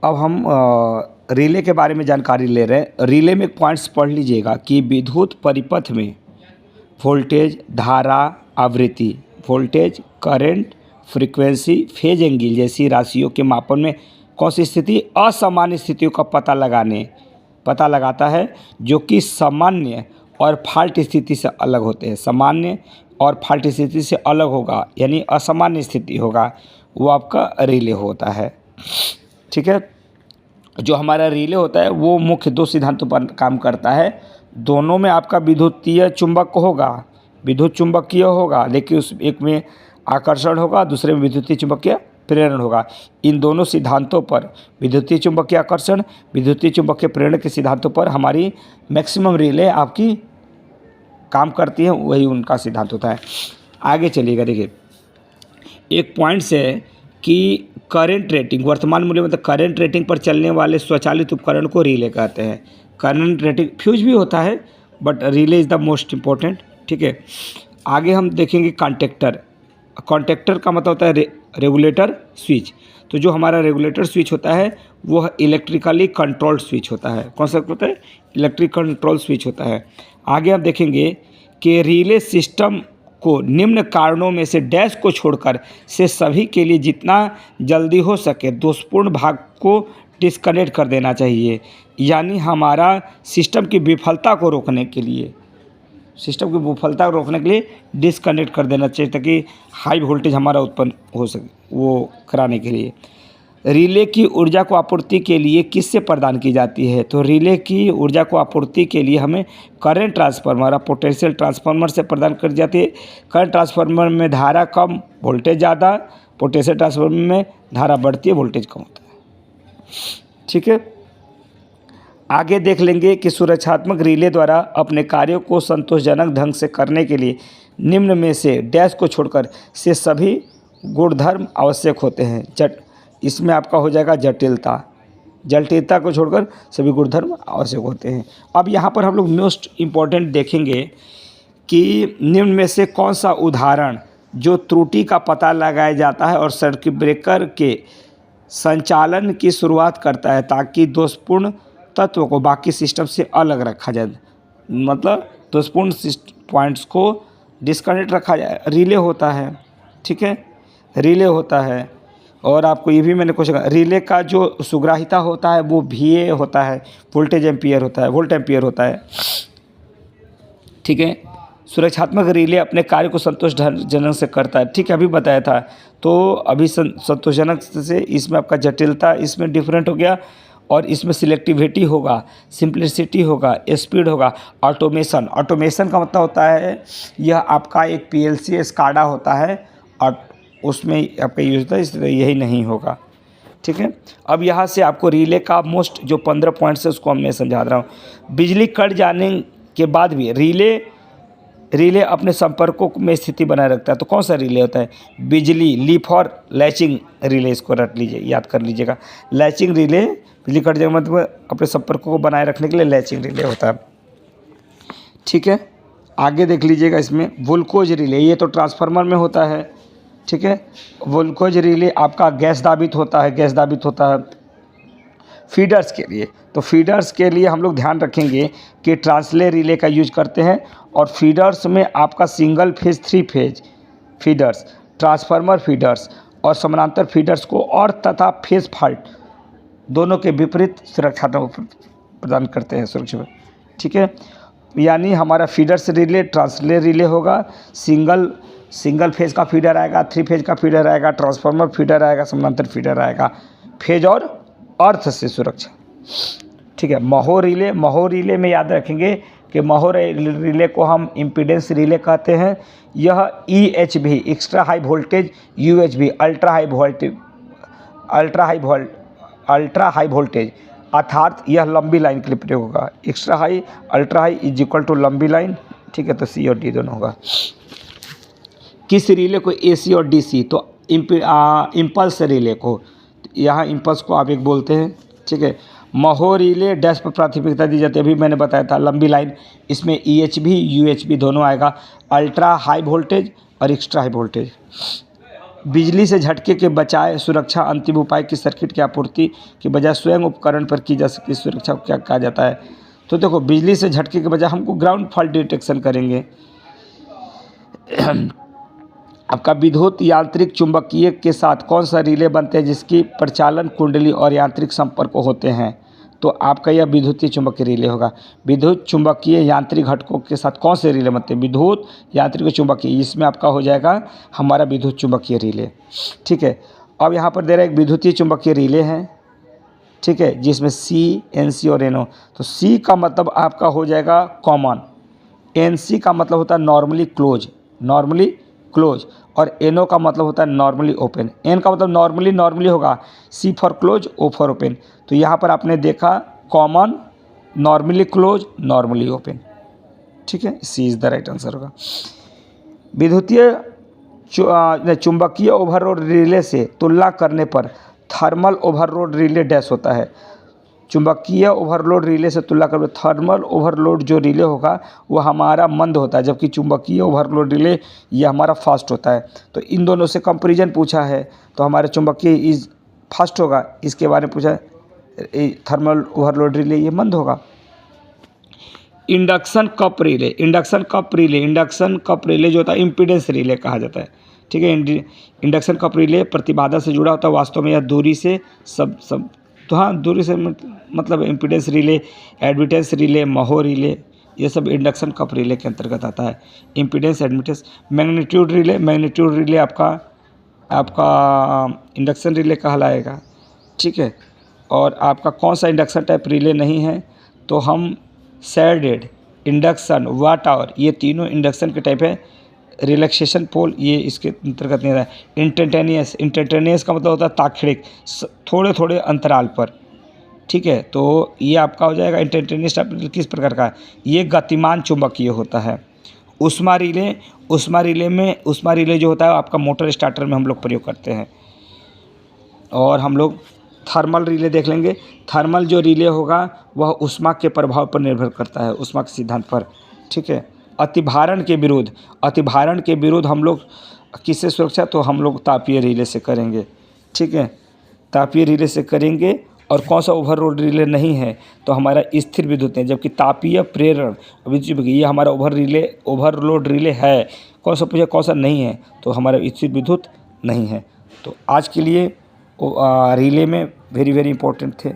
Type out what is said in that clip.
अब हम रिले के बारे में जानकारी ले रहे हैं। रिले में पॉइंट्स पढ़ लीजिएगा कि विद्युत परिपथ में वोल्टेज, धारा, आवृत्ति, voltage, current, frequency, phase angle जैसी राशियों के मापन में कौन सी स्थिति असामान्य स्थितियों का पता लगाता है, जो कि सामान्य और फाल्ट स्थिति से अलग होते हैं। सामान्य और फाल्ट स्थिति से अलग होगा यानी असामान्य स्थिति होगा, वो आपका रिले होता है। ठीक है, जो हमारा रिले होता है वो मुख्य दो सिद्धांतों पर काम करता है। दोनों में आपका विद्युत चुंबकीय होगा, लेकिन उस एक में आकर्षण होगा, दूसरे में विद्युतीय चुंबकीय प्रेरण होगा। इन दोनों सिद्धांतों पर, विद्युतीय चुंबकीय आकर्षण, विद्युतीय चुंबकीय प्रेरण के सिद्धांतों पर हमारी मैक्सिमम रिले आपकी काम करती है, वही उनका सिद्धांत होता है। आगे चलिएगा, देखिए एक पॉइंट्स है कि करंट रेटिंग, वर्तमान मूल्य मतलब करंट रेटिंग पर चलने वाले स्वचालित उपकरण को रिले कहते हैं। करंट रेटिंग फ्यूज भी होता है, but relay is the most important. ठीक है, आगे हम देखेंगे कॉन्टेक्टर का मतलब होता है रेगुलेटर स्विच। तो जो हमारा रेगुलेटर स्विच होता है वो इलेक्ट्रिकली कंट्रोल्ड स्विच होता है। कौन सा होता है? इलेक्ट्रिक कंट्रोल स्विच होता है। आगे आप देखेंगे कि रिले सिस्टम को निम्न कारणों में से डैश को छोड़कर से सभी के लिए जितना जल्दी हो सके दोषपूर्ण भाग को डिस्कनेक्ट कर देना चाहिए। यानी हमारा सिस्टम की विफलता को रोकने के लिए डिस्कनेक्ट कर देना चाहिए, ताकि हाई वोल्टेज हमारा उत्पन्न हो सके, वो कराने के लिए। रिले की ऊर्जा को आपूर्ति के लिए किससे प्रदान की जाती है? तो रिले की ऊर्जा को आपूर्ति के लिए हमें करंट ट्रांसफार्मर और पोटेंशियल ट्रांसफार्मर से प्रदान कर जाती है। करंट ट्रांसफार्मर में धारा कम, वोल्टेज ज़्यादा, पोटेंशियल ट्रांसफार्मर में धारा बढ़ती है, वोल्टेज कम होता है। ठीक है, आगे देख लेंगे कि सुरक्षात्मक रिले द्वारा अपने कार्यों को संतोषजनक ढंग से करने के लिए निम्न में से डैश को छोड़कर से सभी गुणधर्म आवश्यक होते हैं। इसमें आपका हो जाएगा जटिलता को छोड़कर सभी गुणधर्म आवश्यक होते हैं। अब यहाँ पर हम लोग मोस्ट इम्पॉर्टेंट देखेंगे कि निम्न में से कौन सा उदाहरण जो त्रुटि का पता लगाया जाता है और सर्किट ब्रेकर के संचालन की शुरुआत करता है, ताकि दोषपूर्ण तत्व को बाकी सिस्टम से अलग रखा जाए, मतलब दोषपूर्ण पॉइंट्स को डिस्कनेक्ट रखा जाए। रिले होता है, ठीक है, रिले होता है। और आपको ये भी मैंने क्वेश्चन, रिले का जो सुग्राहिता होता है वो VA होता है, वोल्ट एम्पियर होता है। ठीक है, सुरक्षात्मक रिले अपने कार्य को संतोषजनक से करता है। ठीक है, अभी बताया था। तो अभी संतोषजनक से इसमें आपका जटिलता इसमें डिफरेंट हो गया, और इसमें सिलेक्टिविटी होगा, सिंप्लिसिटी होगा, स्पीड होगा, ऑटोमेशन का मतलब होता है यह आपका एक PLC SCADA होता है और उसमें आपका यूज होता है, इसलिए यही नहीं होगा। ठीक है, अब यहाँ से आपको रिले का मोस्ट जो 15 पॉइंट्स है उसको मैं समझा रहा हूँ। बिजली कट जाने के बाद भी रिले अपने संपर्कों में स्थिति बनाए रखता है। तो कौन सा रिले होता है? बिजली लीफ और लैचिंग रिले, इसको रट लीजिए, याद कर लीजिएगा। लैचिंग रिले, बिजली कट जाने मतलब अपने संपर्कों को बनाए रखने के लिए लैचिंग रिले होता है। ठीक है, आगे देख लीजिएगा, इसमें वोल्टेज रिले, ये तो ट्रांसफार्मर में होता है। ठीक है, वोल्टेज रिले आपका गैस दाबित होता है फीडर्स के लिए। तो फीडर्स के लिए हम लोग ध्यान रखेंगे कि ट्रांसले रिले का यूज करते हैं, और फीडर्स में आपका single phase, 3 phase feeders, transformer feeders और समानांतर फीडर्स को और तथा फेज फॉल्ट दोनों के विपरीत सुरक्षा प्रदान करते हैं सुरक्षा। ठीक है, यानी हमारा फीडर्स रिले ट्रांसले रिले होगा। सिंगल फेज का फीडर आएगा, 3 फेज का फीडर आएगा, ट्रांसफार्मर फीडर आएगा, समानांतर फीडर आएगा, फेज और अर्थ से सुरक्षा। ठीक है, महो रिले में याद रखेंगे कि महो रिले को हम इम्पीडेंस रिले कहते हैं। यह EHV extra high voltage, UHV ultra high voltage, अर्थात यह लंबी लाइन के लिए प्रयोग होगा। Extra high, ultra high is equal to लंबी लाइन। ठीक है, तो C और D दोनों होगा। किस रिले को AC और DC? तो इम्पल्स रिले को, यहाँ इम्पल्स को आप एक बोलते हैं। ठीक है, महो रिले डैश पर प्राथमिकता दी जाती है, अभी मैंने बताया था लंबी लाइन, इसमें EHV UHV दोनों आएगा, अल्ट्रा हाई वोल्टेज और एक्स्ट्रा हाई वोल्टेज। बिजली से झटके के बचाए सुरक्षा अंतिम उपाय की सर्किट की आपूर्ति की बजाय स्वयं उपकरण पर की जा सकती है सुरक्षा को क्या कहा जाता है? तो देखो, बिजली से झटके के बजाय हमको ग्राउंड फॉल्ट डिटेक्शन करेंगे। आपका विद्युत यांत्रिक चुंबकीय के साथ कौन सा रिले बनते हैं जिसकी प्रचालन कुंडली और यांत्रिक संपर्क होते हैं? तो आपका यह विद्युतीय चुंबकीय रिले होगा। विद्युत चुंबकीय यांत्रिक घटकों के साथ कौन से रिले बनते हैं? विद्युत यांत्रिक चुंबकीय, इसमें आपका हो जाएगा हमारा विद्युत चुंबकीय रिले। ठीक है, अब यहाँ पर दे रहा है एक विद्युतीय चुंबकीय रिले है, ठीक है, जिसमें सी, एनसी और एनओ। तो सी का मतलब आपका हो जाएगा कॉमन, एनसी का मतलब होता है नॉर्मली क्लोज, और एनओ का मतलब होता है नॉर्मली ओपन। एन का मतलब नॉर्मली होगा, C for close, O for open. तो यहाँ पर आपने देखा common, normally close, normally open. ठीक है, C is the right answer होगा। विद्युतीय चुंबकीय ओवरलोड रिले से तुलना करने पर थर्मल ओवरलोड रिले डैश होता है। चुंबकीय ओवरलोड रिले से तुलना करने पर थर्मल ओवरलोड जो रिले होगा वो हमारा मंद होता है, जबकि चुंबकीय ओवरलोड रिले ये हमारा फास्ट होता है। तो इन दोनों से कंपैरिजन पूछा है, तो हमारे चुंबकीय इज फास्ट होगा, इसके बारे में पूछा है थर्मल ओवरलोड रिले ये मंद होगा। इंडक्शन कप रिले जो होता है इम्पीडेंस रिले कहा जाता है। ठीक है, इंडक्शन कप रिले प्रतिबाधा से जुड़ा होता है। वास्तव में यह दूरी से सब तो हाँ, दूरी से मतलब इम्पीडेंस रिले, एडमिटेंस रिले, महो रिले, ये सब इंडक्शन कप रिले के अंतर्गत आता है। इम्पीडेंस, एडमिटेंस, मैग्नीट्यूड रिले आपका इंडक्शन रिले कहलाएगा। ठीक है, और आपका कौन सा इंडक्शन टाइप रिले नहीं है? तो हम शेडेड, इंडक्शन, वाट आवर, ये तीनों इंडक्शन के टाइप है। रिलैक्सेशन पोल ये इसके अंतर्गत नहीं रहा है। इंस्टेंटेनियस का मतलब होता है तात्क्षणिक, थोड़े थोड़े अंतराल पर। ठीक है, तो ये आपका हो जाएगा इंस्टेंटेनियस टाइप किस प्रकार का है? ये गतिमान चुंबकीय होता है। उष्मा रिले जो होता है आपका मोटर स्टार्टर में हम लोग प्रयोग करते हैं। और हम लोग थर्मल रिले देख लेंगे। थर्मल जो रिले होगा वह ऊष्मा के प्रभाव पर निर्भर करता है, ऊष्मा के सिद्धांत पर। ठीक है, अतिभारण के विरुद्ध हम लोग किससे सुरक्षा? तो हम लोग तापीय रिले से करेंगे। ठीक है, तापीय रिले से करेंगे। और कौन सा ओवरलोड रिले नहीं है? तो हमारा स्थिर विद्युत है, जबकि तापीय प्रेरण ये हमारा ओवरलोड रिले है। कौन सा पूछा, कौन सा नहीं है? तो हमारा स्थिर विद्युत नहीं है। तो आज के लिए रिले में वेरी इंपॉर्टेंट थे।